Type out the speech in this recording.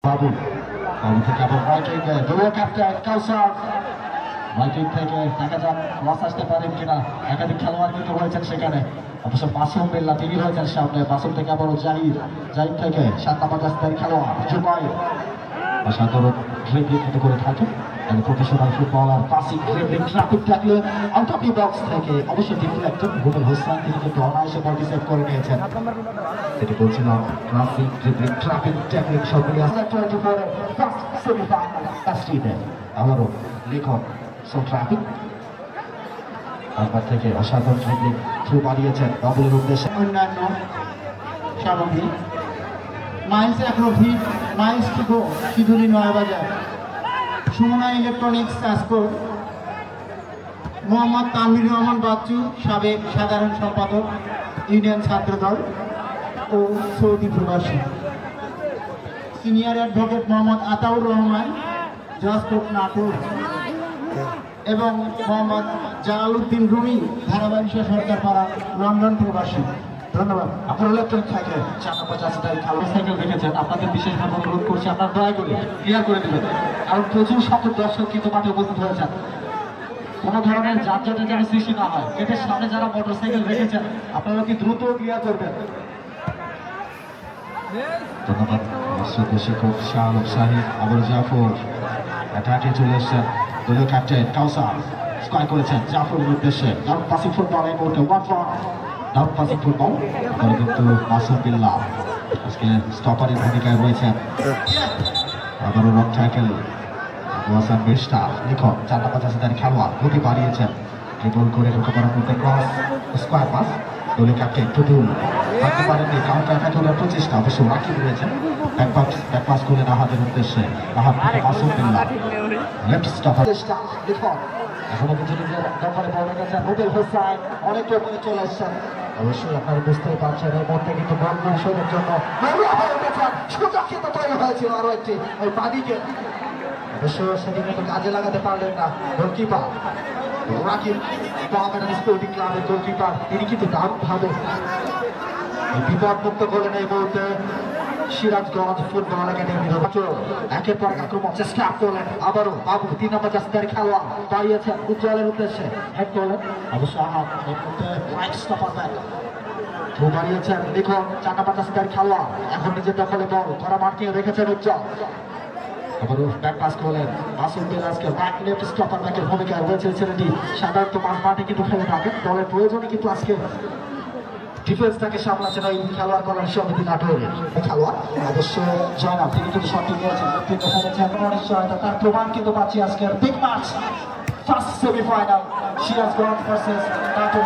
বাবু বাবু থেকে আবার রাইট দলীয় ক্যাপ্টেন কাউসার রাইট থেকে দেখা যাক লস আসতে পারেন কিনা। একাধিক খেলোয়াড় কিন্তু রয়েছেন সেখানে, অবশ্য মাসুম বিল্লাহ তিনি রয়েছেন সামনে। মাসুম থেকে আবারও জাহিদ থেকে 7 নম্বর জার্সির খেলোয়াড় জুবাইর অসাধারণ ড্রিবলিং কিন্তু করে থাকে professional footballer. Passing dribbling traffic ট্যাকলে আউট অফ দি বক্স থেকে অবশ্য ডিফ্লেক্টেড রুবেল হোসেন তিনি কিন্তু অনায়াসে বলটি সেভ করে নিয়েছেন। যেটি বলছিলাম পাসিং ড্রিবলিং ট্রাফিক ট্যাকলিং সব মিলিয়ে 24 ফার্স্ট সেমিফাইনাল টাস্টিতে আবারও লিখন সো ট্রাফিক তারপর থেকে অসাধারণ ড্রিবলিং থ্রু বাড়িয়েছেন ডবলের উদ্দেশ্যে। অন্যান্য সামগ্রী মাইলস অ্যাক্রোভিট miles to go Shidhuli Nayabazar Sumona electronics transport Mohammad Tanvir Rahman Bachchu সাবেক সাধারণ সম্পাদক ইউনিয়ন ছাত্রদল ও সৌদি প্রবাসী, senior advocate Mohammad Ataur Rahman judge court Natore এবং মোহাম্মদ জালালউদ্দিন রুমি ধারাবাহিক সরকার পাড়া লন্ডন প্রবাসী। ধন্যবাদ। আপনারা ইলেকট্রনিক থেকে 4 নম্বর জার্সিধারী খেলোয়াড় সাইকেল রেখেছেন, আপনাদের বিশেষভাবে অনুরোধ করছি আপনারা দয়া করে ক্লিয়ার করে দেবেন, কারণ প্রচুর সংখ্যক দর্শক কিন্তু মাঠে উপস্থিত হয়েছেন। কোনো ধরনের যানজটের যেন সৃষ্টি না হয়। গেটের সামনে যারা মোটরসাইকেল রেখেছেন আপনারা কি দ্রুত ক্লিয়ার করবেন। ধন্যবাদ। শিক্ষক শাহ আলম সাহিদ আবুল জাফর অ্যাটাকে চলে এসছেন। দলীয় ক্যাপ্টেন কাউসার স্কোয়ার করেছেন জাফরের উদ্দেশ্যে। ডাউন পাসিং ফুটবল এই মুহূর্তে ডাউন পাসিং ফুটবল তাহলে কিন্তু মাসুম বিল্লাহ আজকে স্টপারের ভূমিকায় রয়েছেন। আবারও রং ট্যাকেল ওয়াসান বেস্টা লিখন 4 নম্বর জার্সিধারী খেলোয়াড় গতি বাড়িয়েছেন, ড্রিবল করে ঢুকে পড়ার মধ্যে ক্রস স্কোয়ার পাস দলীয় ক্যাপ্টেন টুটুল থাকতে পারেননি। কাউন্টার অ্যাটাক হওয়ার প্রচেষ্টা অবশ্য রাকিব রয়েছেন। ব্যাক পাস করে নাহাদের উদ্দেশ্যে, নাহাদ থেকে মাসুম বিল্লাহ লেফট স্টপার চেষ্টা লিখন এখনো কিন্তু নিজের দখলে বল রেখেছেন রুবেল হোসেন অনেকটা উপরে চলে এসছেন। অবশ্যই আপনারা বুঝতেই পারছেন এর মধ্যে কিন্তু বল নির্শোধের জন্য সুযোগ কিন্তু তৈরি হয়েছিল আরো একটি ওই বাদিকে, অবশ্য সেটি কিন্তু কাজে লাগাতে পারলেন না গোলকিপার রাকিব মোহামেডান স্পোর্টিং ক্লাবের গোলকিপার। তিনি কিন্তু দারুণভাবে বিপদ মুক্ত করলেন এই মুহূর্তে সিরাজগঞ্জ ফুটবল একাডেমির একের পর আক্রমণ চেষ্টা করলেন। আবারও বাবু 3 নম্বর জার্সিধারী খেলোয়াড় দাঁড়িয়েছেন উজ্জ্বলের উদ্দেশ্যে হেড করলেন, অবশ্য রাইট স্টপার ব্যাক থ্রু বাড়িয়েছেন লিখন 4 নম্বর জার্সিধারী খেলোয়াড় এখন নিজের দখলে বল ধরা মারকে রেখেছেন উজ্জ্বল। আবারও ব্যাক পাস করলেন Masum Billah back left stopper ব্যাকের ভূমিকায় রয়েছে ছেলেটি। সাধারণত মাঠে কিন্তু খেলে থাকেন, দলের প্রয়োজনে কিন্তু আজকে ডিফেন্সটাকে সামলাচ্ছেন ওই খেলোয়াড় কল্যাণ সমিতি নাটোরের খেলোয়াড়। অবশ্য জয়নাল তিনি কিন্তু সঠিক নিয়েছেন নিশ্চয়তা তার প্রমাণ কিন্তু পাচ্ছি আজকের big match first semifinal Sirajganj versus Natore.